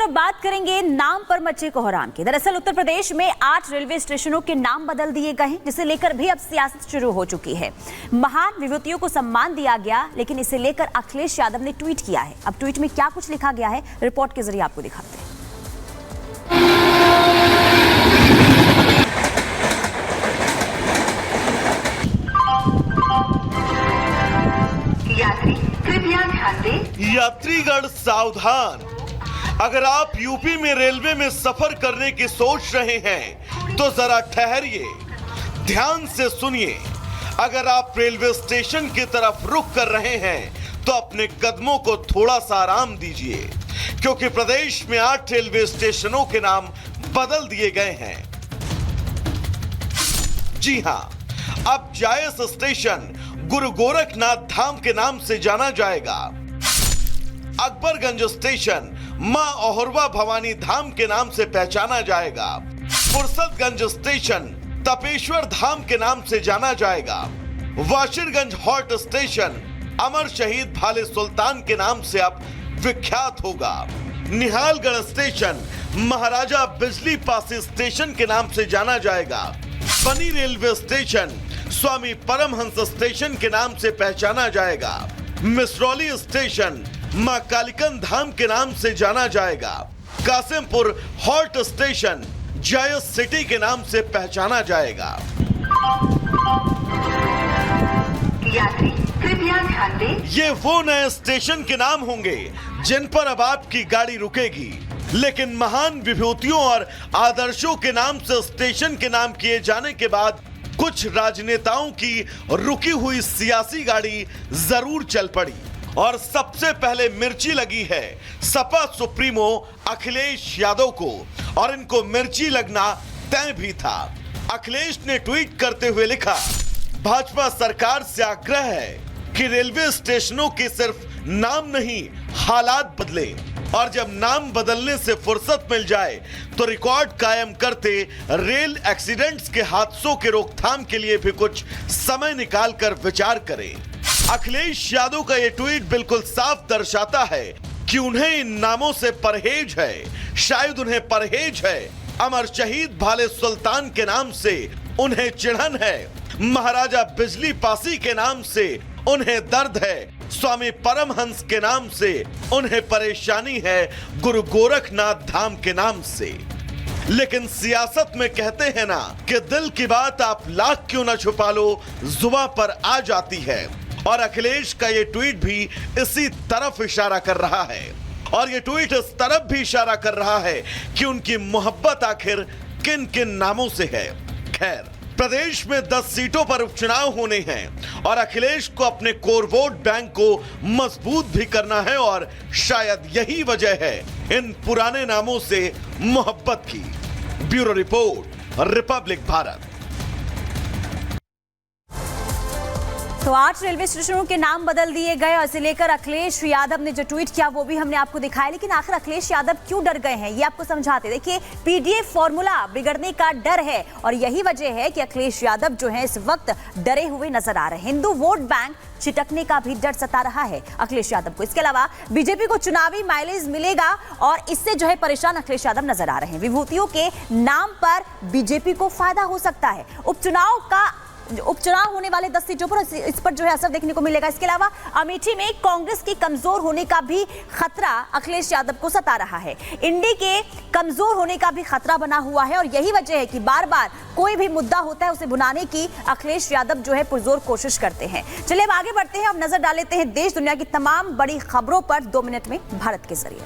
अब बात करेंगे नाम पर मचे कोहराम की। दरअसल उत्तर प्रदेश में 8 रेलवे स्टेशनों के नाम बदल दिए गए हैं, जिसे लेकर भी अब सियासत शुरू हो चुकी है। महान विभूतियों को सम्मान दिया गया, लेकिन इसे लेकर अखिलेश यादव ने ट्वीट किया है। अब ट्वीट में क्या कुछ लिखा गया है, रिपोर्ट के जरिए आपको दिखाते हैं। यात्री कृपया ध्यान दें। यात्रीगण सावधान, अगर आप यूपी में रेलवे में सफर करने की सोच रहे हैं तो जरा ठहरिए, ध्यान से सुनिए। अगर आप रेलवे स्टेशन की तरफ रुख कर रहे हैं तो अपने कदमों को थोड़ा सा आराम दीजिए, क्योंकि प्रदेश में 8 रेलवे स्टेशनों के नाम बदल दिए गए हैं। जी हां, अब जायस स्टेशन गुरु गोरखनाथ धाम के नाम से जाना जाएगा। अकबरगंज स्टेशन मां अहोरवा भवानी धाम के नाम से पहचाना जाएगा। फुर्सतगंज स्टेशन तपेश्वर धाम के नाम से जाना जाएगा। वाशिरगंज हॉट स्टेशन अमर शहीद भाले सुल्तान के नाम से अब विख्यात होगा। निहालगढ़ स्टेशन महाराजा बिजली पासी स्टेशन के नाम से जाना जाएगा। बनी रेलवे स्टेशन स्वामी परमहंस स्टेशन के नाम से पहचाना जाएगा। मिसरौली स्टेशन मां कालिकन धाम के नाम से जाना जाएगा। Kasimpur hot station Jais city के नाम से पहचाना जाएगा। यात्री कृपया ध्यान दें। ये वो नए स्टेशन के नाम होंगे जिन पर अब आपकी गाड़ी रुकेगी, लेकिन महान विभूतियों और आदर्शों के नाम से स्टेशन के नाम किए जाने के बाद कुछ राजनेताओं की रुकी हुई सियासी गाड़ी जरूर चल पड़ी, और सबसे पहले मिर्ची लगी है सपा सुप्रीमो अखिलेश यादव को, और इनको मिर्ची लगना तय भी था। अखिलेश ने ट्वीट करते हुए लिखा, भाजपा सरकार से आग्रह है कि रेलवे स्टेशनों के सिर्फ नाम नहीं, हालात बदले, और जब नाम बदलने से फुर्सत मिल जाए तो रिकॉर्ड कायम करते रेल एक्सीडेंट्स के हादसों के रोकथाम के लिए भी कुछ समय निकालकर विचार करें। अखिलेश यादव का यह ट्वीट बिल्कुल साफ दर्शाता है कि उन्हें इन नामों से परहेज है। शायद उन्हें परहेज है अमर शहीद भाले सुल्तान के नाम से, उन्हें चिढ़न है महाराजा बिजली पासी के नाम से, उन्हें दर्द है स्वामी परमहंस के नाम से, उन्हें परेशानी है गुरु गोरखनाथ धाम के नाम से। लेकिन सियासत में कहते हैं ना कि दिल की बात आप लाख क्यों ना छुपा लो, जुबान पर आ जाती है। और अखिलेश का ये ट्वीट भी इसी तरफ इशारा कर रहा है, और ये ट्वीट इस तरफ भी इशारा कर रहा है कि उनकी मोहब्बत आखिर किन किन नामों से है। खैर, प्रदेश में 10 सीटों पर उपचुनाव होने हैं और अखिलेश को अपने कोर वोट बैंक को मजबूत भी करना है, और शायद यही वजह है इन पुराने नामों से मोहब्बत की। Bureau report, Republic Bharat. तो 8 रेलवे स्टेशनों के नाम बदल दिए गए, और इसे लेकर अखिलेश यादव ने जो ट्वीट किया वो भी हमने आपको दिखाया। लेकिन आखिर अखिलेश यादव क्यों डर गए हैं, ये आपको समझाते। देखिए, पीडीएफ फॉर्मूला बिगड़ने का डर है, और यही वजह है कि अखिलेश यादव जो है इस वक्त डरे हुए नजर आ रहे हैं। हिंदू वोट बैंक छिटकने का भी डर सता रहा है अखिलेश यादव को। इसके अलावा बीजेपी को चुनावी माइलेज मिलेगा, और इससे जो है परेशान अखिलेश यादव नजर आ रहे हैं। विभूतियों के नाम पर बीजेपी को फायदा हो सकता है। उपचुनाव होने वाले 10 सीटों पर इस पर जो है असर देखने को मिलेगा। इसके अलावा अमेठी में कांग्रेस की कमजोर होने का भी खतरा अखिलेश यादव को सता रहा है। इंडी के कमजोर होने का भी खतरा बना हुआ है, और यही वजह है कि बार बार कोई भी मुद्दा होता है उसे भुनाने की अखिलेश यादव जो है पुरजोर कोशिश करते हैं। चलिए अब आगे बढ़ते हैं, अब नजर डाल लेते हैं देश दुनिया की तमाम बड़ी खबरों पर 2 मिनट में भारत के जरिए।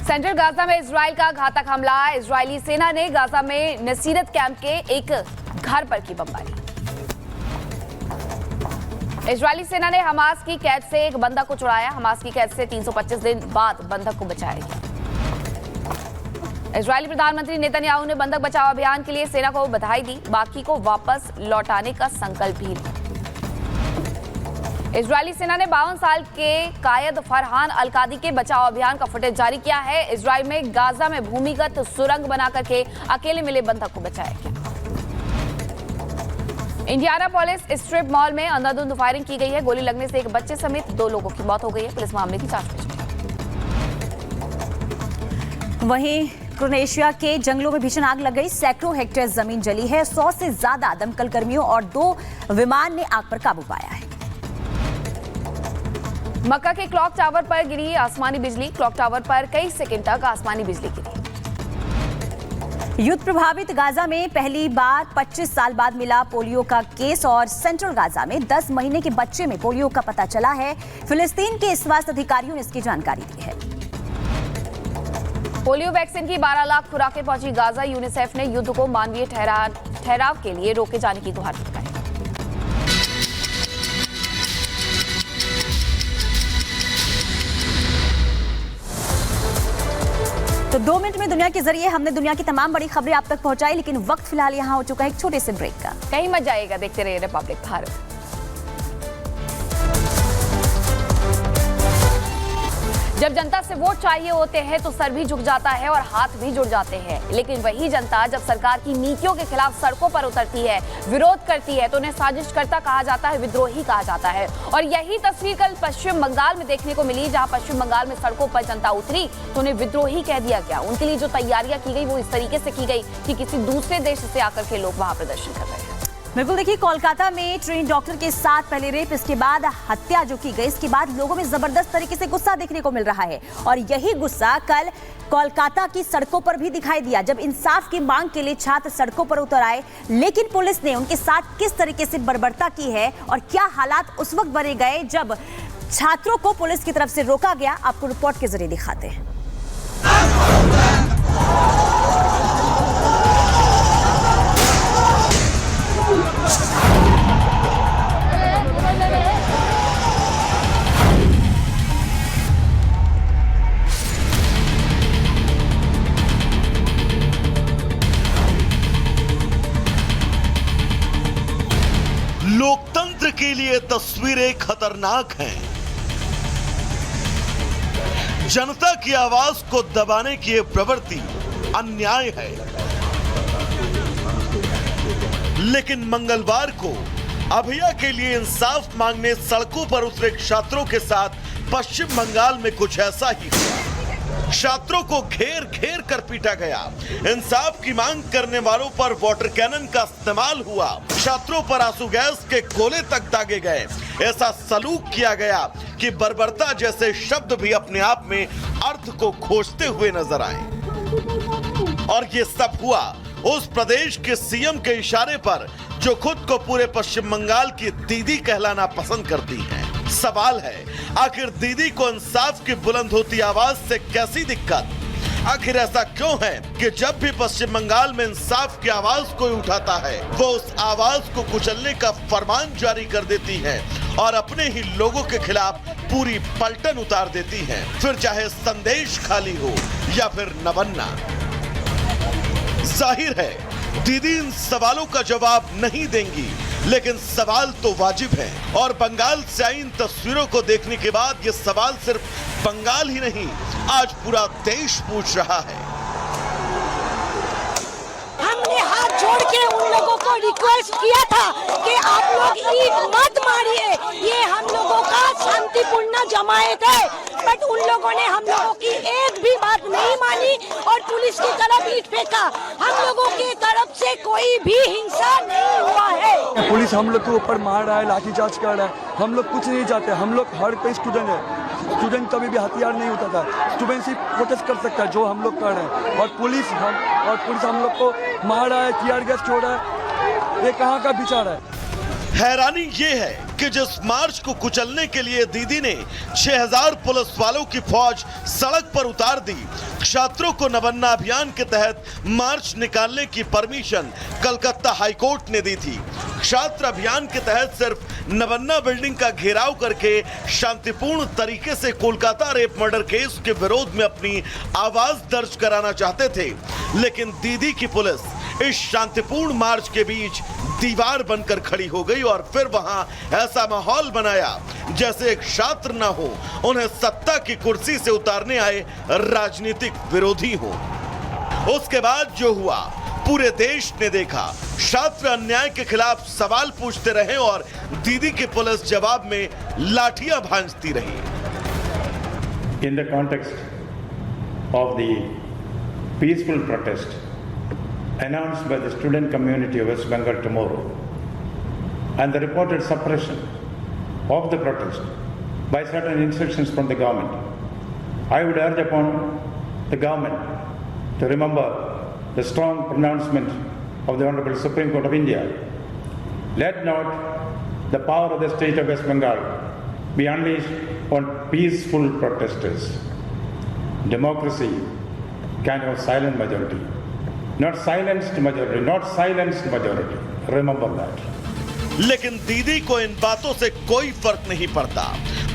सेंट्रल गाजा में इजराइल का घातक हमला। इजरायली सेना ने गाजा में नसीरत कैंप के एक घर पर की बमबारी। इजरायली सेना ने हमास की कैद से एक बंधक को छुड़ाया। हमास की कैद से 325 दिन बाद बंधक को बचाया गया। इजरायली प्रधानमंत्री नेतन्याहू ने बंधक बचाओ अभियान के लिए सेना को बधाई दी, बाकी को वापस लौटाने का संकल्प भी लिया। इजरायली सेना ने 52 साल के कायद फरहान अल-कादी के बचाव अभियान का फुटेज जारी किया है। इजराइल में गाजा में भूमिगत सुरंग बनाकर के अकेले मिले बंधक को बचाया गया। इंडियानापोलिस स्ट्रिप मॉल में अंधाधुंध फायरिंग की गई है। गोली लगने से एक बच्चे समेत 2 लोगों की मौत हो गई है। पुलिस मामले की जांच में जुटी है। वहीं क्रोएशिया के जंगलों में भीषण आग लग गई। सैकड़ों हेक्टेयर जमीन जली है। 100 से ज्यादा दमकल कर्मियों और 2 विमान ने आग पर काबू पाया है। मक्का के क्लॉक टावर पर गिरी आसमानी बिजली। क्लॉक टावर पर कई सेकंड तक आसमानी बिजली गिरी। युद्ध प्रभावित गाजा में पहली बार 25 साल बाद मिला पोलियो का केस और सेंट्रल गाजा में 10 महीने के बच्चे में पोलियो का पता चला है। फिलिस्तीन के स्वास्थ्य अधिकारियों ने इसकी जानकारी दी है। पोलियो वैक्सीन की 12 लाख खुराकें पहुंची गाजा। यूनिसेफ ने युद्ध को मानवीय ठहराव के लिए रोके जाने की गुहार लगाई। तो 2 मिनट में दुनिया के जरिए हमने दुनिया की तमाम बड़ी खबरें आप तक पहुंचाई, लेकिन वक्त फिलहाल यहाँ हो चुका है एक छोटे से ब्रेक का। कहीं मत जाइएगा, देखते रहिए रिपब्लिक भारत। जब जनता से वोट चाहिए होते हैं तो सर भी झुक जाता है और हाथ भी जुड़ जाते हैं, लेकिन वही जनता जब सरकार की नीतियों के खिलाफ सड़कों पर उतरती है, विरोध करती है, तो उन्हें साजिशकर्ता कहा जाता है, विद्रोही कहा जाता है। और यही तस्वीर कल पश्चिम बंगाल में देखने को मिली, जहां पश्चिम बंगाल में सड़कों पर जनता उतरी तो उन्हें विद्रोही कह दिया गया। उनके लिए जो तैयारियां की गई वो इस तरीके से की गई कि किसी दूसरे देश से आकर के लोग वहां प्रदर्शन कर रहे हैं। बिल्कुल, देखिए कोलकाता में ट्रेन डॉक्टर के साथ पहले रेप, इसके बाद हत्या जो की गई, इसके बाद लोगों में जबरदस्त तरीके से गुस्सा देखने को मिल रहा है। और यही गुस्सा कल कोलकाता की सड़कों पर भी दिखाई दिया, जब इंसाफ की मांग के लिए छात्र सड़कों पर उतर आए। लेकिन पुलिस ने उनके साथ किस तरीके से बर्बरता की है और क्या हालात उस वक्त बने गए जब छात्रों को पुलिस की तरफ से रोका गया, आपको रिपोर्ट के जरिए दिखाते हैं। लोकतंत्र के लिए तस्वीरें खतरनाक हैं। जनता की आवाज को दबाने की यह प्रवृत्ति अन्याय है। लेकिन मंगलवार को अभया के लिए इंसाफ मांगने सड़कों पर उतरे छात्रों के साथ पश्चिम बंगाल में कुछ ऐसा ही हुआ। छात्रों को घेर घेर कर पीटा गया। इंसाफ की मांग करने वालों पर वाटर कैनन का इस्तेमाल हुआ। छात्रों पर आंसू गैस के गोले तक दागे गए। ऐसा सलूक किया गया कि बर्बरता जैसे शब्द भी अपने आप में अर्थ को खोजते हुए नजर आए। और ये सब हुआ उस प्रदेश के सीएम के इशारे पर, जो खुद को पूरे पश्चिम बंगाल की दीदी कहलाना पसंद करती हैं। सवाल है, आखिर दीदी को इंसाफ की बुलंद होती आवाज से कैसी दिक्कत? आखिर ऐसा क्यों है कि जब भी पश्चिम बंगाल में इंसाफ की आवाज कोई उठाता है, वो उस आवाज को कुचलने का फरमान जारी कर देती है और अपने ही लोगों के खिलाफ पूरी पलटन उतार देती है, फिर चाहे संदेश खाली हो या फिर नवन्ना। जाहिर है दीदी इन सवालों का जवाब नहीं देंगी, लेकिन सवाल तो वाजिब है। और बंगाल से आई इन तस्वीरों को देखने के बाद ये सवाल सिर्फ बंगाल ही नहीं, आज पूरा देश पूछ रहा है। हमने हाथ जोड़ के उन लोगों को रिक्वेस्ट किया था कि आप लोग ईंट मत मारिए, ये हम लोगों का शांतिपूर्ण जमायत है, बट उन लोगों ने हम लोगों की एक भी बात नहीं मानी और पुलिस की तरफ ईंट फेंका। हम लोगों की तरफ से कोई भी हिंसा नहीं हुआ है। पुलिस हम लोग के ऊपर मार रहा है, लाठीचार्ज कर रहा है। हम लोग कुछ नहीं चाहते। हम लोग हर कोई स्टूडेंट है। स्टूडेंट कभी भी हथियार नहीं उठाता। स्टूडेंट सिर्फ प्रोटेस्ट कर सकता है, जो हम लोग कर रहे हैं। और पुलिस हम लोग को मार रहा है, टीयर गैस छोड़ रहा है। ये कहाँ का विचार है? हैरानी ये है कि जिस मार्च को कुचलने के लिए दीदी ने 6000 पुलिस वालों की फौज सड़क पर उतार दी, छात्रों को नवन्ना अभियान के तहत मार्च निकालने की परमिशन कलकत्ता हाईकोर्ट ने दी थी। छात्र अभियान के तहत सिर्फ नवन्ना बिल्डिंग का घेराव करके शांतिपूर्ण तरीके से कोलकाता रेप मर्डर केस के विरोध में अपनी आवाज दर्ज कराना चाहते थे, लेकिन दीदी की पुलिस इस शांतिपूर्ण मार्च के बीच दीवार बनकर खड़ी हो गई और फिर वहां ऐसा माहौल बनाया जैसे एक छात्र न हो, उन्हें सत्ता की कुर्सी से उतारने आए राजनीतिक विरोधी हो। उसके बाद जो हुआ, पूरे देश ने देखा। छात्र अन्याय के खिलाफ सवाल पूछते रहे और दीदी की पुलिस जवाब में लाठियां भांजती रही। In the context of the peaceful protest announced by the student community of West Bengal tomorrow and the reported suppression of the protest by certain instructions from the government, I would urge upon the government to remember the strong pronouncement of the Honorable Supreme Court of India. Let not the power of the state of West Bengal be unleashed on peaceful protesters. Democracy can have silent majority, not silenced majority, not silenced majority. Remember that. लेकिन दीदी को इन बातों से कोई फर्क नहीं पड़ता।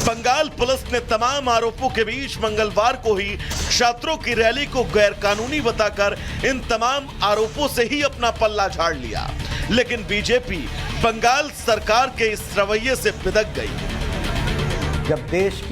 Bengal police ने तमाम आरोपों के बीच मंगलवार को ही छात्रों की रैली को गैरकानूनी बताकर इन तमाम आरोपों से ही अपना पल्ला झाड़ लिया। लेकिन बीजेपी बंगाल सरकार के इस रवैये से बिदक गई। जब देश की